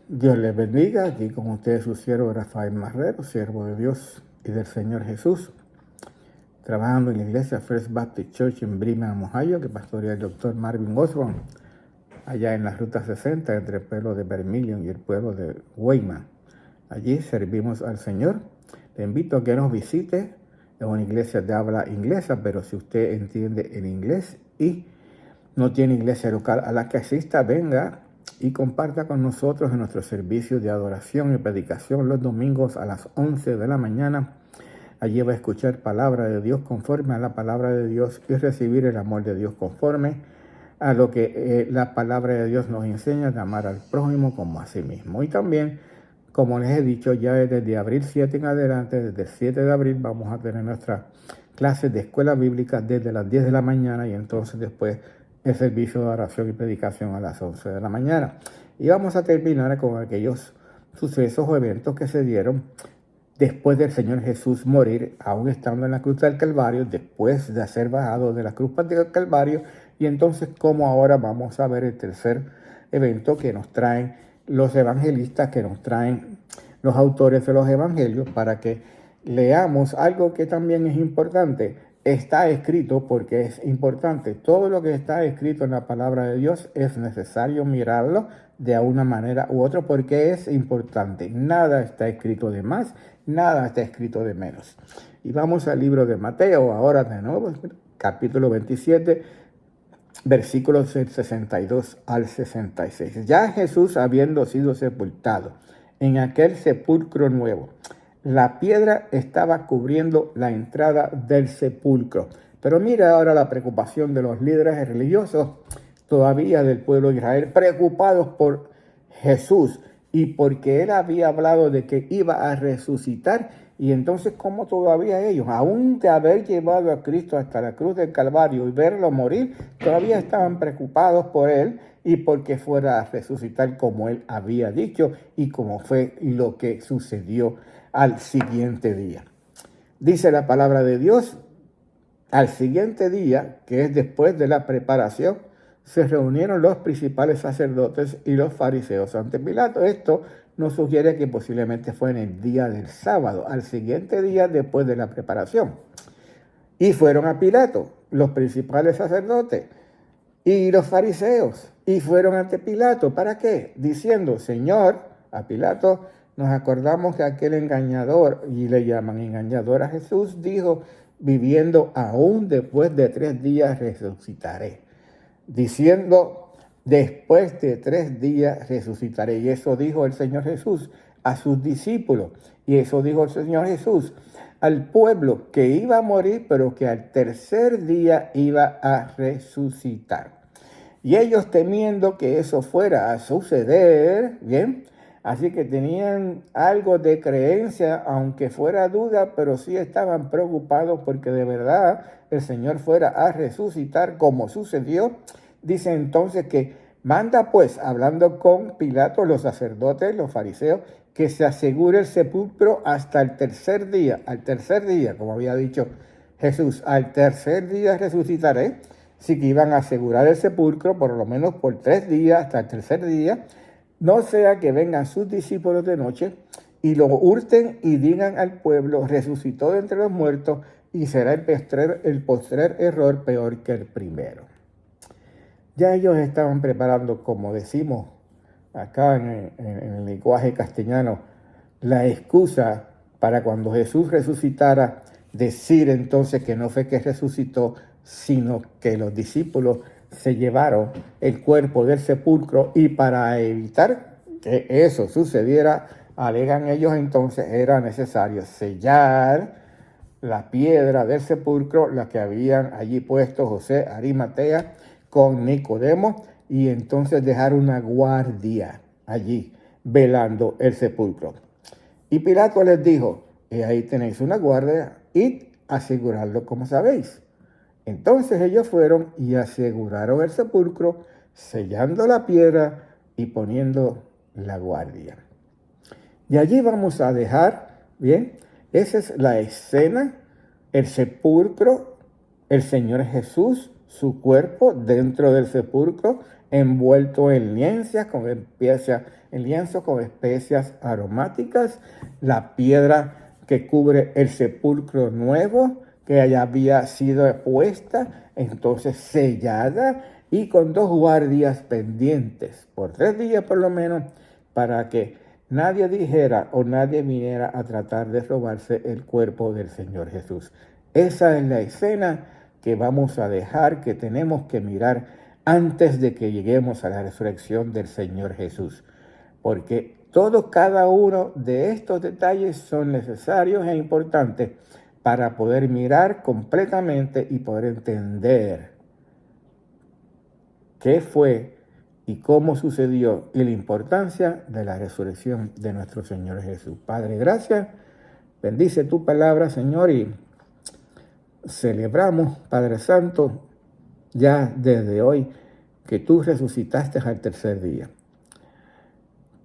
Dios les bendiga. Aquí con ustedes su siervo Rafael Marrero, siervo de Dios y del Señor Jesús, trabajando en la iglesia First Baptist Church en Birmingham, Ohio, que pastorea el doctor Marvin Osborne, allá en la Ruta 60, entre el pueblo de Vermilion y el pueblo de Weymouth. Allí servimos al Señor. Le invito a que nos visite. Es una iglesia de habla inglesa, pero si usted entiende el inglés y no tiene iglesia local a la que asista, venga y comparta con nosotros en nuestro servicio de adoración y predicación los domingos a las 11 de la mañana. Allí va a escuchar palabra de Dios conforme a la palabra de Dios y recibir el amor de Dios conforme a lo que la palabra de Dios nos enseña, de amar al prójimo como a sí mismo. Y también, como les he dicho, ya desde abril 7 en adelante, desde el 7 de abril, vamos a tener nuestra clase de escuela bíblica desde las 10 de la mañana y entonces después el servicio de oración y predicación a las 11 de la mañana. Y vamos a terminar con aquellos sucesos o eventos que se dieron después del Señor Jesús morir, aún estando en la cruz del Calvario, después de ser bajado de la cruz del Calvario. Y entonces, como ahora vamos a ver el tercer evento que nos traen los evangelistas, que nos traen los autores de los evangelios, para que leamos algo que también es importante. Está escrito porque es importante. Todo lo que está escrito en la palabra de Dios es necesario mirarlo de una manera u otra porque es importante. Nada está escrito de más, nada está escrito de menos. Y vamos al libro de Mateo, ahora de nuevo, capítulo 27, versículos del 62 al 66. Ya Jesús, habiendo sido sepultado en aquel sepulcro nuevo, la piedra estaba cubriendo la entrada del sepulcro. Pero mira ahora la preocupación de los líderes religiosos todavía del pueblo de Israel, preocupados por Jesús y porque él había hablado de que iba a resucitar. Y entonces, ¿cómo todavía ellos, aún de haber llevado a Cristo hasta la cruz del Calvario y verlo morir, todavía estaban preocupados por él y porque fuera a resucitar como él había dicho y como fue lo que sucedió al siguiente día? Dice la palabra de Dios, al siguiente día, que es después de la preparación, se reunieron los principales sacerdotes y los fariseos ante Pilato. Esto nos sugiere que posiblemente fue en el día del sábado, al siguiente día después de la preparación. Y fueron a Pilato, los principales sacerdotes y los fariseos, y fueron ante Pilato. ¿Para qué? Diciendo, Señor, a Pilato, nos acordamos que aquel engañador, y le llaman engañador a Jesús, dijo, viviendo aún después de 3 días resucitaré. Diciendo, después de 3 días resucitaré. Y eso dijo el Señor Jesús a sus discípulos. Y eso dijo el Señor Jesús al pueblo, que iba a morir, pero que al tercer día iba a resucitar. Y ellos, temiendo que eso fuera a suceder, bien, así que tenían algo de creencia, aunque fuera duda, pero sí estaban preocupados porque de verdad el Señor fuera a resucitar como sucedió. Dice entonces que manda pues, hablando con Pilato, los sacerdotes, los fariseos, que se asegure el sepulcro hasta el tercer día. Al tercer día, como había dicho Jesús, al tercer día resucitaré. Así que iban a asegurar el sepulcro por lo menos por 3 días, hasta el tercer día. No sea que vengan sus discípulos de noche y lo hurten y digan al pueblo, resucitó de entre los muertos, y será el postrer error peor que el primero. Ya ellos estaban preparando, como decimos acá en el lenguaje castellano, la excusa para cuando Jesús resucitara, decir entonces que no fue que resucitó, sino que los discípulos se llevaron el cuerpo del sepulcro, y para evitar que eso sucediera, alegan ellos entonces, era necesario sellar la piedra del sepulcro, la que habían allí puesto José Arimatea con Nicodemo, y entonces dejar una guardia allí velando el sepulcro. Y Pilato les dijo, ahí tenéis una guardia, id a asegurarlo como sabéis. Entonces ellos fueron y aseguraron el sepulcro, sellando la piedra y poniendo la guardia. Y allí vamos a dejar, bien, esa es la escena, el sepulcro, el Señor Jesús, su cuerpo dentro del sepulcro, envuelto en lienzo con especias aromáticas, la piedra que cubre el sepulcro nuevo que ya había sido puesta, entonces sellada y con 2 guardias pendientes por 3 días por lo menos, para que nadie dijera o nadie viniera a tratar de robarse el cuerpo del Señor Jesús. Esa es la escena que vamos a dejar, que tenemos que mirar antes de que lleguemos a la resurrección del Señor Jesús. Porque cada uno de estos detalles son necesarios e importantes para poder mirar completamente y poder entender qué fue y cómo sucedió y la importancia de la resurrección de nuestro Señor Jesús. Padre, gracias. Bendice tu palabra, Señor, y celebramos, Padre Santo, ya desde hoy que tú resucitaste al tercer día.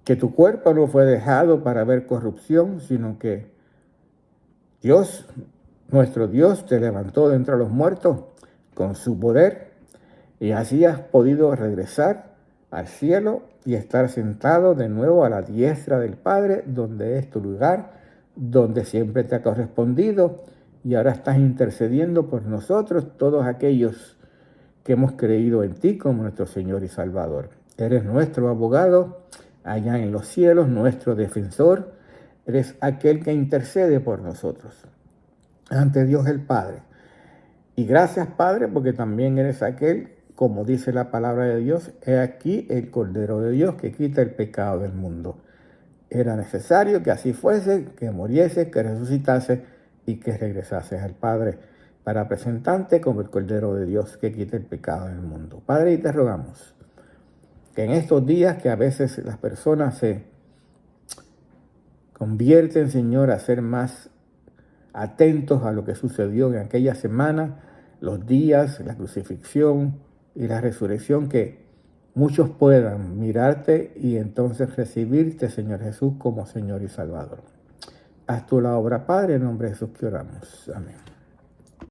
Que tu cuerpo no fue dejado para ver corrupción, sino que Dios, nuestro Dios, te levantó de entre los muertos con su poder y así has podido regresar al cielo y estar sentado de nuevo a la diestra del Padre, donde es tu lugar, donde siempre te ha correspondido, y ahora estás intercediendo por nosotros, todos aquellos que hemos creído en ti como nuestro Señor y Salvador. Eres nuestro abogado allá en los cielos, nuestro defensor. Eres aquel que intercede por nosotros ante Dios el Padre. Y gracias, Padre, porque también eres aquel, como dice la palabra de Dios, he aquí el Cordero de Dios que quita el pecado del mundo. Era necesario que así fuese, que muriese, que resucitase y que regresase al Padre para presentarte como el Cordero de Dios que quita el pecado del mundo. Padre, y te rogamos que en estos días que a veces las personas se convierten, Señor, a ser más atentos a lo que sucedió en aquella semana, los días, la crucifixión y la resurrección, que muchos puedan mirarte y entonces recibirte, Señor Jesús, como Señor y Salvador. Haz tú la obra, Padre, en nombre de Jesús que oramos. Amén.